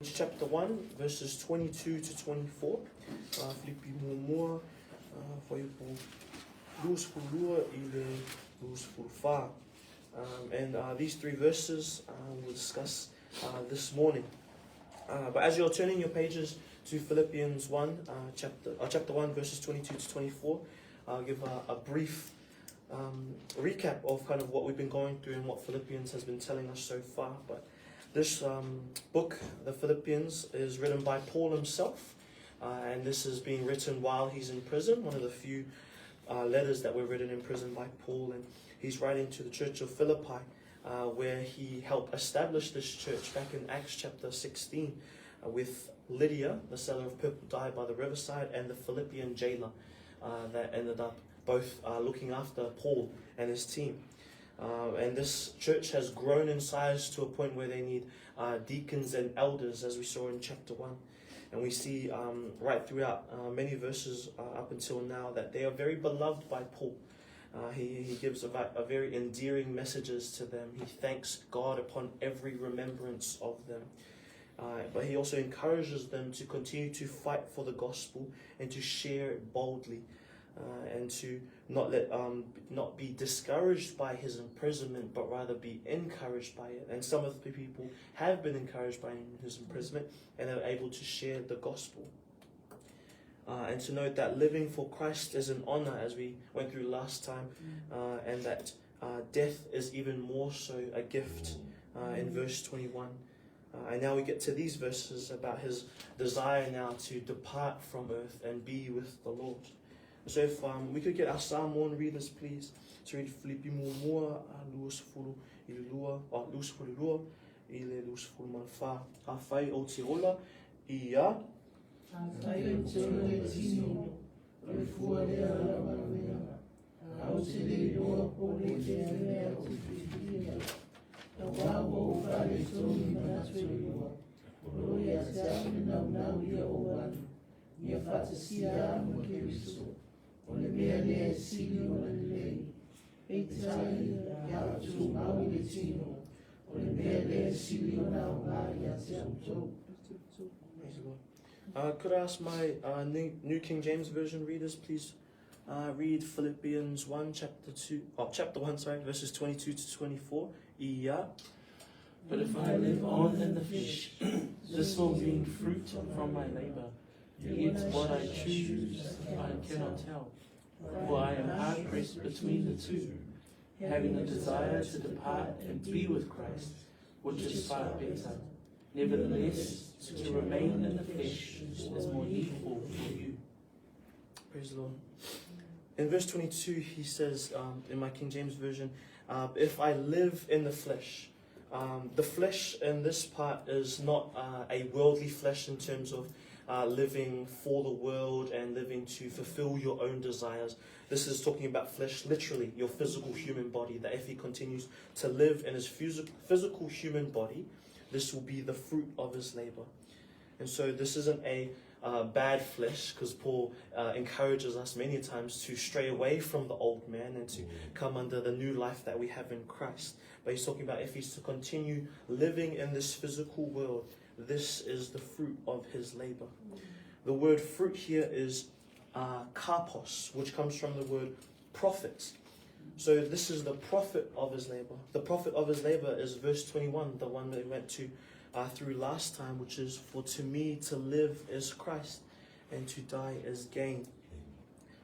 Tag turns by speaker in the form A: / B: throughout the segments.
A: Chapter 1, verses 22 to 24. Philippians foi luz fulua ile luz fulfa. And these three verses we'll discuss this morning. But as you're turning your pages to Philippians 1, chapter 1, verses 22 to 24, I'll give a brief recap of kind of what we've been going through and what Philippians has been telling us so far. But this book, the Philippians, is written by Paul himself, and this is being written while he's in prison, one of the few letters that were written in prison by Paul, and he's writing to the church of Philippi, where he helped establish this church back in Acts chapter 16, with Lydia, the seller of purple dye by the riverside, and the Philippian jailer that ended up both looking after Paul and his team. And this church has grown in size to a point where they need deacons and elders, as we saw in chapter 1. And we see right throughout many verses up until now that they are very beloved by Paul. He gives a very endearing messages to them. He thanks God upon every remembrance of them. But he also encourages them to continue to fight for the gospel and to share it boldly. And to not be discouraged by his imprisonment, but rather be encouraged by it. And some of the people have been encouraged by his imprisonment and are able to share the gospel. And to note that living for Christ is an honor, as we went through last time, and that death is even more so a gift in verse 21. And now we get to these verses about his desire now to depart from earth and be with the Lord. So if we could get our Samoan readers, please, to read Philippians 1, luz fulu ilua, luz fulua, ile luz fulmanfa, hawhai o te ola, ia.
B: Hawhai o te ola e tino, o fua lea rawawea, au te leiloa po le te lea o te whiwhia, a wawo o whare tonu manatu ilua, o roi a te ame nau ia o wanu, ia whatasia ama ke riso. O le mea lea sili o le lei, e tai ia tu mau le tino, o le mea lea sili o nao ngā ia te autou.
A: Could I ask my New King James Version readers, please read Philippians 1, chapter 1, verses 22 to 24. Ia.
C: But if I live on in the flesh, this will bring fruit from my labor. Yet what I choose, I cannot tell. For I am hard pressed between the two, having a desire to depart and be with Christ, which is far better. Nevertheless, to remain in the flesh is more needful for you.
A: Praise the Lord. In verse 22, he says, in my King James Version, if I live in the flesh. The flesh in this part is not a worldly flesh in terms of living for the world and living to fulfill your own desires. This is talking about flesh, literally, your physical human body, that if he continues to live in his physical human body, this will be the fruit of his labor. And so this isn't a bad flesh, because Paul encourages us many times to stray away from the old man and to come under the new life that we have in Christ. But he's talking about if he's to continue living in this physical world, this is the fruit of his labor. The word fruit here is karpos, which comes from the word profit. So this is the profit of his labor. The profit of his labor is verse 21, the one that we went to through last time, which is, for to me to live is Christ and to die is gain.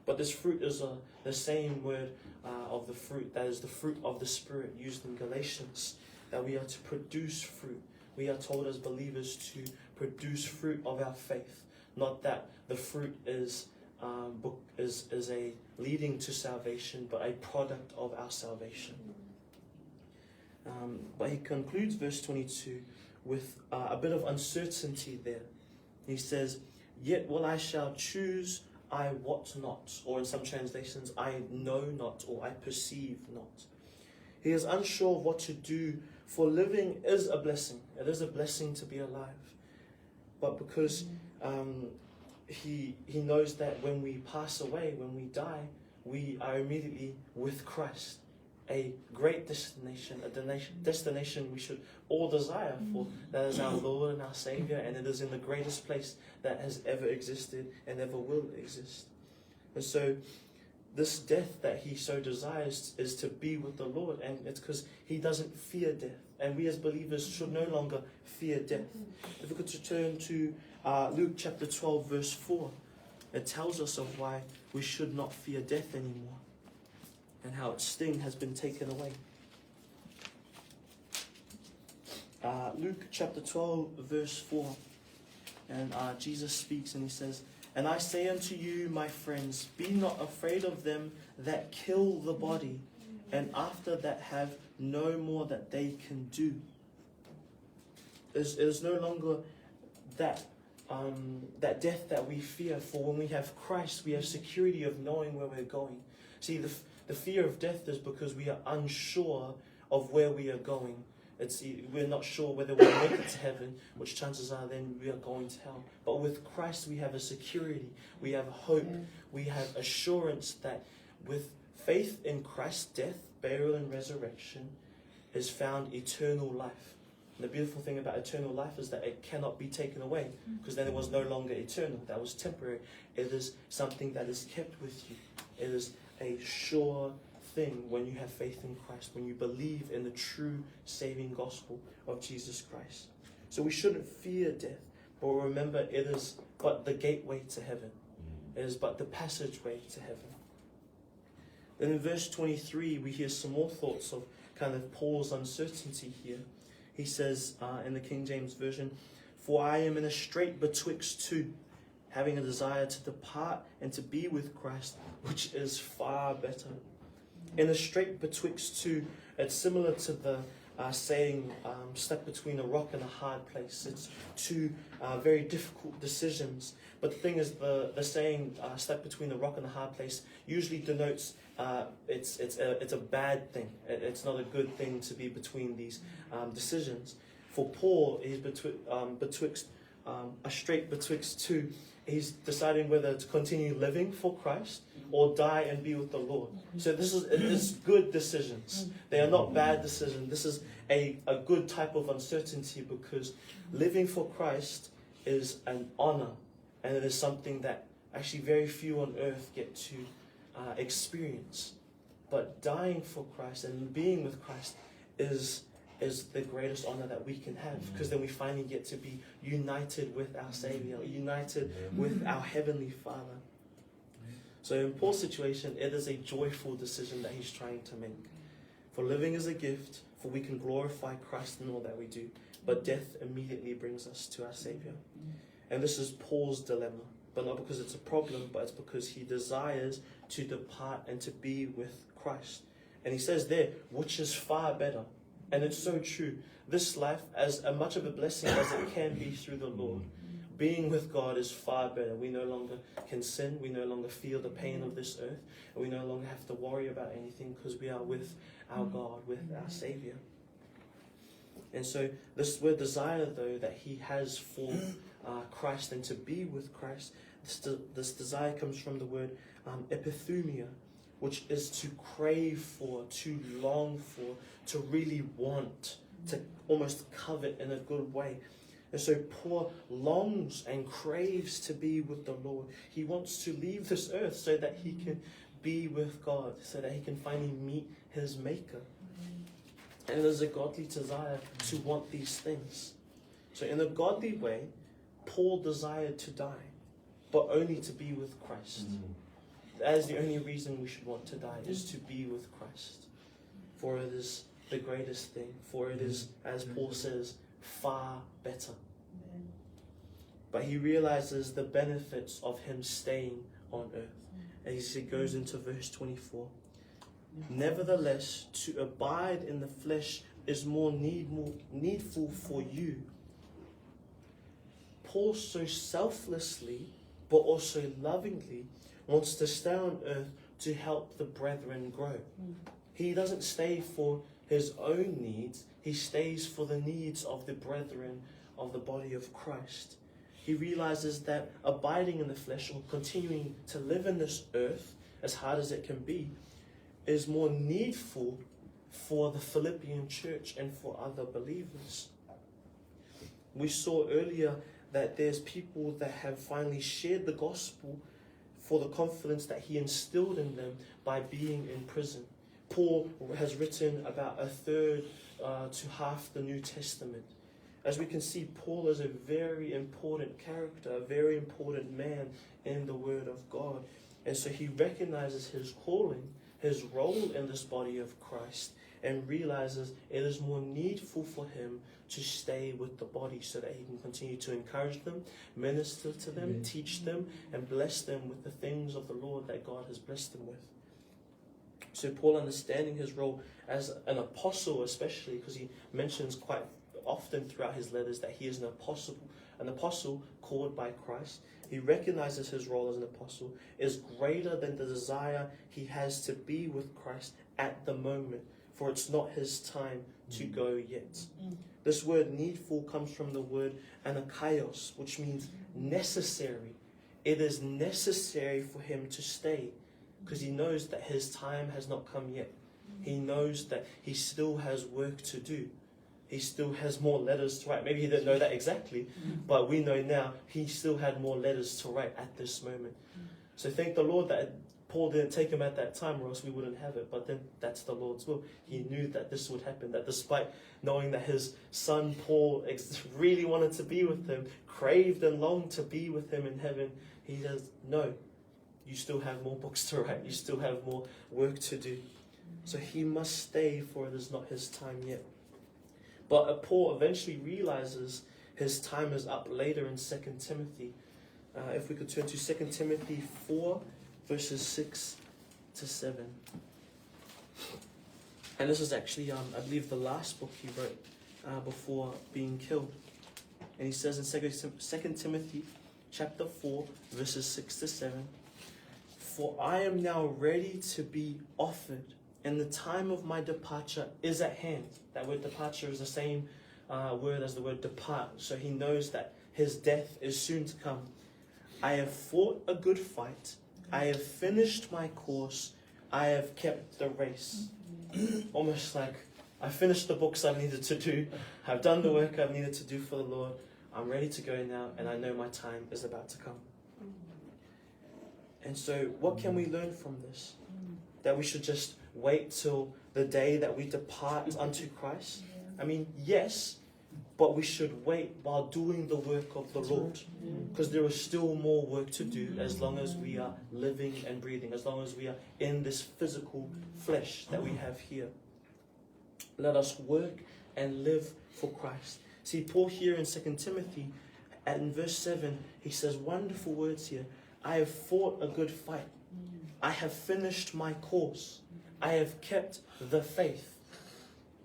A: But this fruit is the same word of the fruit, that is the fruit of the Spirit used in Galatians, that we are to produce fruit. We are told as believers to produce fruit of our faith, not that the fruit is a leading to salvation, but a product of our salvation. But he concludes verse 22 with a bit of uncertainty there. He says, yet what I shall choose, I wot not. Or in some translations, I know not, or I perceive not. He is unsure of what to do, for living is a blessing. It is a blessing to be alive. But because he knows that when we pass away, when we die, we are immediately with Christ. a great destination, destination we should all desire for. That is our Lord and our Savior, and it is in the greatest place that has ever existed and ever will exist. And so this death that he so desires is to be with the Lord, and it's because he doesn't fear death. And we as believers should no longer fear death. If we could turn to Luke chapter 12 verse 4, it tells us of why we should not fear death anymore and how its sting has been taken away. Luke chapter 12 verse 4, and Jesus speaks and he says, "And I say unto you, my friends, be not afraid of them that kill the body, and after that have no more that they can do." It is no longer that death that we fear, for when we have Christ, we have security of knowing where we're going. See, the fear of death is because we are unsure of where we are going. We're not sure whether we'll make it to heaven, which chances are then we are going to hell. But with Christ we have a security, we have hope, we have assurance that with faith in Christ's death, burial and resurrection is found eternal life. And the beautiful thing about eternal life is that it cannot be taken away, because then it was no longer eternal, that was temporary. It is something that is kept with you. It is a sure thing when you have faith in Christ, when you believe in the true saving gospel of Jesus Christ. So we shouldn't fear death, but remember it is but the gateway to heaven. It is but the passageway to heaven. Then in verse 23 we hear some more thoughts of kind of Paul's uncertainty here. He says in the King James Version, "For I am in a strait betwixt two, having a desire to depart and to be with Christ, which is far better." In a strait betwixt two, it's similar to the saying stuck between a rock and a hard place. It's two very difficult decisions. But the thing is, the saying stuck between a rock and a hard place usually denotes it's a bad thing. It's not a good thing to be between these decisions. For Paul, he's betwixt a strait betwixt two. He's deciding whether to continue living for Christ or die and be with the Lord. So it is good decisions. They are not bad decisions. This is a good type of uncertainty, because living for Christ is an honor, and it is something that actually very few on earth get to experience. But dying for Christ and being with Christ is the greatest honor that we can have, because then we finally get to be united with our Savior, united with our Heavenly Father. So in Paul's situation, it is a joyful decision that he's trying to make. For living is a gift, for we can glorify Christ in all that we do, but death immediately brings us to our Savior. And this is Paul's dilemma, but not because it's a problem, but it's because he desires to depart and to be with Christ. And he says there, which is far better. And it's so true. This life, as much of a blessing as it can be through the Lord, being with God is far better. We no longer can sin. We no longer feel the pain of this earth. And we no longer have to worry about anything, because we are with our God, with our Savior. And so this word desire, though, that he has for Christ and to be with Christ, this desire comes from the word epithumia, which is to crave for, to long for, to really want, to almost covet in a good way. And so Paul longs and craves to be with the Lord. He wants to leave this earth so that he can be with God, so that he can finally meet his Maker. And it is a godly desire to want these things. So in a godly way, Paul desired to die, but only to be with Christ. That is the only reason we should want to die, is to be with Christ. For it is the greatest thing. For it is, as Paul says, far better. But he realizes the benefits of him staying on earth. And he goes into verse 24. Nevertheless, to abide in the flesh is more needful for you. Paul so selflessly, but also lovingly, wants to stay on earth to help the brethren grow. He doesn't stay for his own needs. He stays for the needs of the brethren of the body of Christ. He realizes that abiding in the flesh, or continuing to live in this earth, as hard as it can be, is more needful for the Philippian church and for other believers. We saw earlier that there's people that have finally shared the gospel for the confidence that he instilled in them by being in prison. Paul has written about a third to half the New Testament. As we can see, Paul is a very important character, a very important man in the Word of God. And so he recognizes his calling, his role in this body of Christ, and realizes it is more needful for him to stay with the body so that he can continue to encourage them, minister to them, teach them, and bless them with the things of the Lord that God has blessed them with. So Paul, understanding his role as an apostle, especially because he mentions quite often throughout his letters that he is an apostle called by Christ. He recognizes his role as an apostle is greater than the desire he has to be with Christ at the moment, for it's not his time to go yet. This word needful comes from the word anakaios, which means necessary. It is necessary for him to stay because he knows that his time has not come yet. He knows that he still has work to do. He still has more letters to write. Maybe he didn't know that exactly, but we know now he still had more letters to write at this moment. So thank the Lord that Paul didn't take him at that time, or else we wouldn't have it. But then that's the Lord's will. He knew that this would happen, that despite knowing that his son Paul really wanted to be with him, craved and longed to be with him in heaven, he says, no, you still have more books to write. You still have more work to do. So he must stay, for it is not his time yet. But Paul eventually realizes his time is up later in 2 Timothy. If we could turn to 2 Timothy 4, verses 6 to 7. And this is actually, I believe, the last book he wrote before being killed. And he says in 2 Timothy chapter 4, verses 6 to 7, "For I am now ready to be offered, and the time of my departure is at hand." That word departure is the same word as the word depart. So he knows that his death is soon to come. "I have fought a good fight. I have finished my course. I have kept the race." Almost like, I finished the books I needed to do. I've done the work I've needed to do for the Lord. I'm ready to go now, and I know my time is about to come. And so what can we learn from this? That we should just wait till the day that we depart unto Christ? I mean, yes, but we should wait while doing the work of the Lord, because there is still more work to do as long as we are living and breathing, as long as we are in this physical flesh that we have here. Let us work and live for Christ. See, Paul here in 2 Timothy, in verse 7, he says wonderful words here. "I have fought a good fight. I have finished my course. I have kept the faith."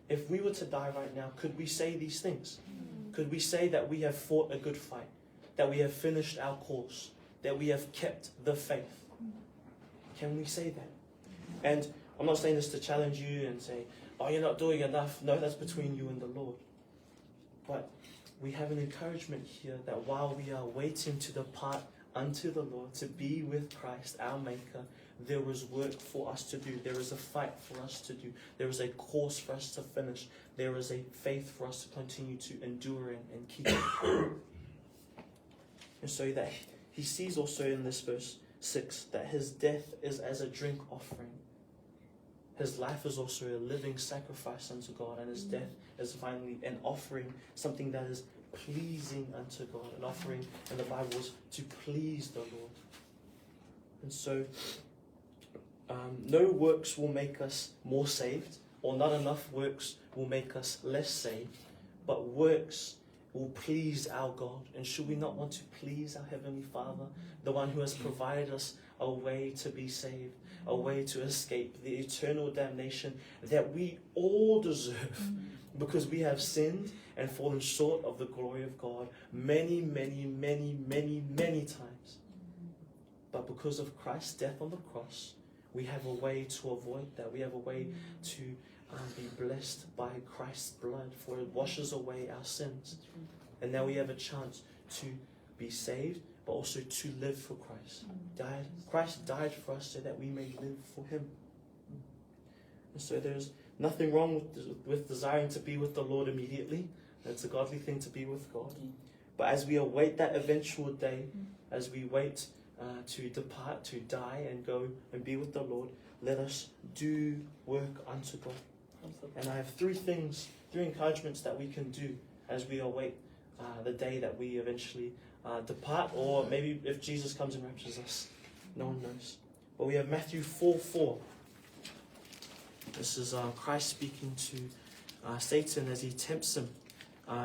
A: If we were to die right now, could we say these things? Could we say that we have fought a good fight, that we have finished our course, that we have kept the faith? Can we say that? And I'm not saying this to challenge you and say, "Oh, you're not doing enough." No, that's between you and the Lord. But we have an encouragement here that while we are waiting to depart unto the Lord, to be with Christ, our Maker, there is work for us to do. There is a fight for us to do. There is a course for us to finish. There is a faith for us to continue to endure in and keep. And so that he sees also in this verse 6 that his death is as a drink offering. His life is also a living sacrifice unto God, and his death is finally an offering, something that is pleasing unto God. An offering in the Bible is to please the Lord. And so no works will make us more saved, or not enough works will make us less saved, but works will please our God. And should we not want to please our Heavenly Father, the one who has provided us a way to be saved, a way to escape the eternal damnation that we all deserve, because we have sinned and fallen short of the glory of God many, many, many, many, many times. But because of Christ's death on the cross, we have a way to avoid that. We have a way to be blessed by Christ's blood, for it washes away our sins. And now we have a chance to be saved, but also to live for Christ. Christ died for us so that we may live for him. And so there's Nothing wrong with desiring to be with the Lord immediately. It's a godly thing to be with God. But as we await that eventual day, as we wait to depart, to die and go and be with the Lord, let us do work unto God. And I have three encouragements that we can do as we await the day that we eventually depart, or maybe if Jesus comes and raptures us. No one knows. But we have Matthew 4:4. This is Christ speaking to Satan as he tempts him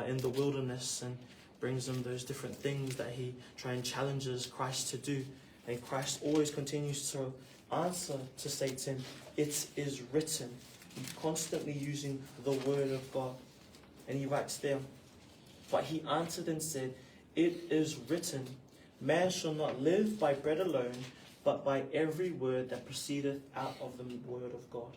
A: in the wilderness and brings him those different things that he tries and challenges Christ to do. And Christ always continues to answer to Satan, "It is written." He's constantly using the word of God. And he writes there, "But he answered and said, It is written, man shall not live by bread alone, but by every word that proceedeth out of the word of God."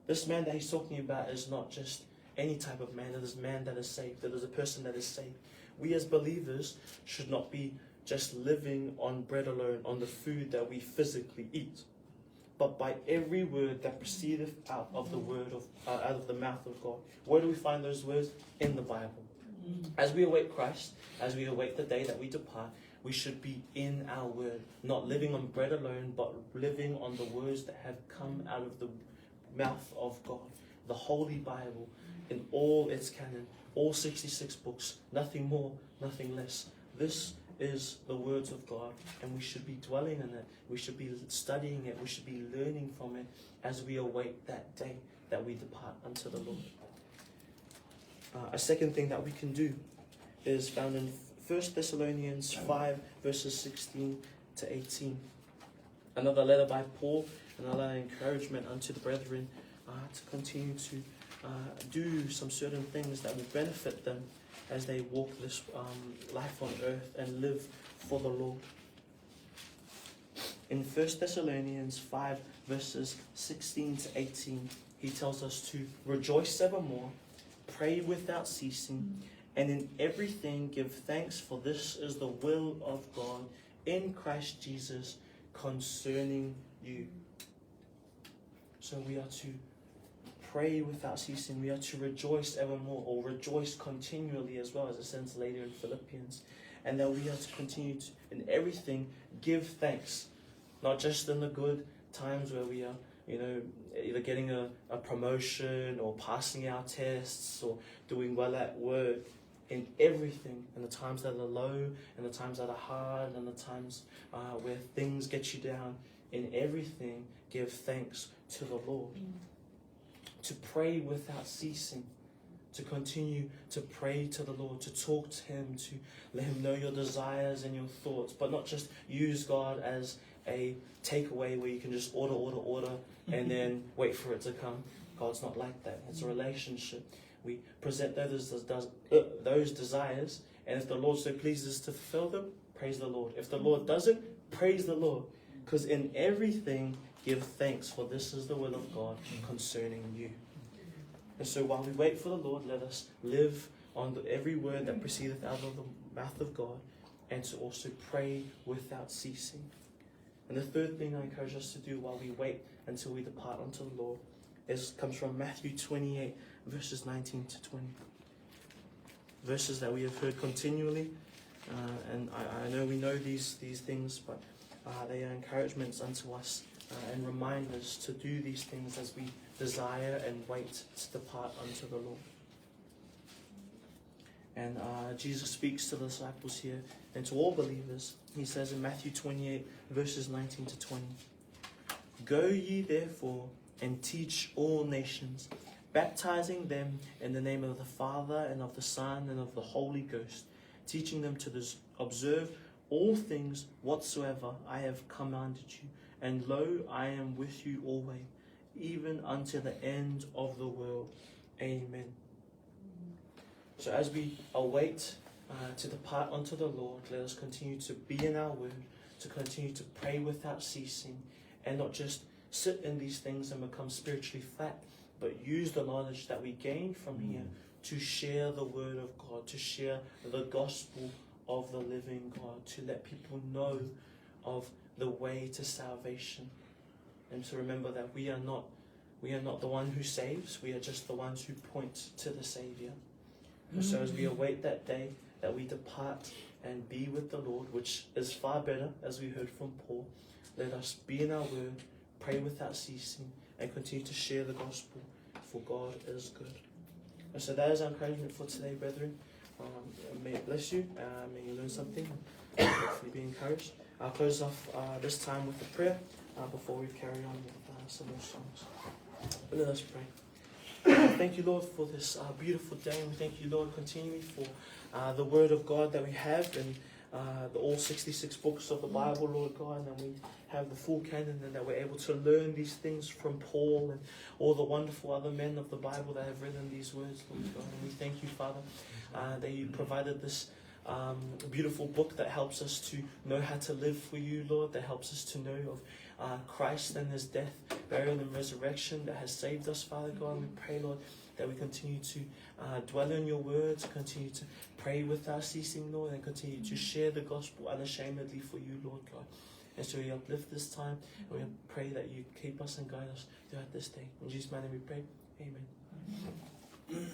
A: This man that he's talking about is not just any type of man. It is man that is saved. It is a person that is saved. We as believers should not be just living on bread alone, on the food that we physically eat, but by every word that proceedeth out of the out of the mouth of God. Where do we find those words? In the Bible. As we await Christ, as we await the day that we depart, we should be in our word, not living on bread alone, but living on the words that have come out of the mouth of God. The Holy Bible in all its canon, all 66 books, nothing more, nothing less. This is the words of God, and we should be dwelling in it. We should be studying it. We should be learning from it as we await that day that we depart unto the Lord. A second thing that we can do is found in 1 Thessalonians 5 verses 16 to 18. Another letter by Paul, another encouragement unto the brethren to continue to do some certain things that will benefit them as they walk this life on earth and live for the Lord. In 1 Thessalonians 5 verses 16 to 18, he tells us to rejoice evermore, pray without ceasing, and in everything give thanks, for this is the will of God in Christ Jesus concerning you. So we are to pray without ceasing. We are to rejoice evermore, or rejoice continually, as well as it says later in Philippians. And that we are to continue to, in everything, give thanks. Not just in the good times where we are, either getting a promotion or passing our tests or doing well at work. In everything, in the times that are low, and the times that are hard, and the times where things get you down, in everything, give thanks to the Lord. To pray without ceasing, to continue to pray to the Lord, to talk to Him, to let Him know your desires and your thoughts, but not just use God as a takeaway where you can just order, and then wait for it to come. God's not like that. It's a relationship. We present those desires, and if the Lord so pleases to fulfill them, praise the Lord. If the Lord doesn't, praise the Lord. Because in everything, give thanks, for this is the will of God concerning you. And so while we wait for the Lord, let us live on every word that proceedeth out of the mouth of God, and to also pray without ceasing. And the third thing I encourage us to do while we wait until we depart unto the Lord comes from Matthew 28, verses 19 to 20. Verses that we have heard continually, and I know we know these things, but they are encouragements unto us and reminders to do these things as we desire and wait to depart unto the Lord. And Jesus speaks to the disciples here and to all believers. He says in Matthew 28, verses 19 to 20, "Go ye therefore and teach all nations, baptizing them in the name of the Father and of the Son and of the Holy Ghost, teaching them to observe all things whatsoever I have commanded you. And lo, I am with you always, even unto the end of the world. Amen." So as we await to depart unto the Lord, let us continue to be in our word, to continue to pray without ceasing, and not just sit in these things and become spiritually fat, but use the knowledge that we gain from here to share the word of God, to share the gospel of the living God, to let people know of the way to salvation, and to remember that we are not we are not the one who saves, we are just the ones who point to the Savior. So as we await that day that we depart and be with the Lord, which is far better, as we heard from Paul, let us be in our word, pray without ceasing, and continue to share the gospel, for God is good. And so that is our encouragement for today, brethren. May it bless you, may you learn something, hopefully be encouraged. I'll close off this time with a prayer before we carry on with some more songs. But let us pray. Thank you, Lord, for this beautiful day, and we thank you, Lord, continually for the Word of God that we have, and all 66 books of the Bible, Lord God, and we have the full canon, and that we're able to learn these things from Paul and all the wonderful other men of the Bible that have written these words, Lord God. And we thank you, Father, that you provided this beautiful book that helps us to know how to live for you, Lord, that helps us to know of Christ and his death, burial, and resurrection that has saved us, Father God. And we pray, Lord, that we continue to dwell in your words, continue to pray without ceasing, Lord, and continue to share the gospel unashamedly for you, Lord God. And so we uplift this time, and we pray that you keep us and guide us throughout this day. In Jesus' name we pray. Amen.